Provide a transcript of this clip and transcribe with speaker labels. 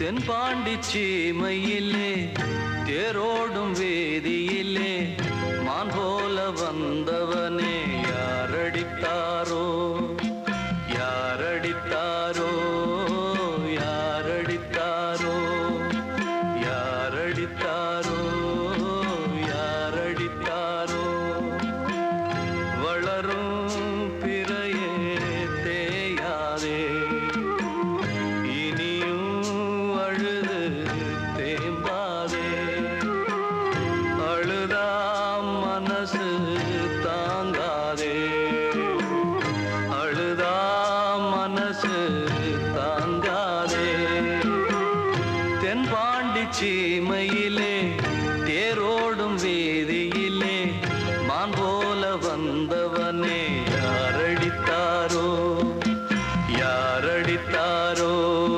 Speaker 1: தென்பாண்டி சீமையிலே தேரோடும் வேதியிலே மான் போல வந்தவனே யாரடித்தாரோ யாரடித்தாரோ யாரடித்தாரோ யாரடித்தாரோ யாரடித்தாரோ வளரும் பிறையே தேயாதே மனசு தாங்காதே அழுதா மனசு தாங்காதே தென்பாண்டி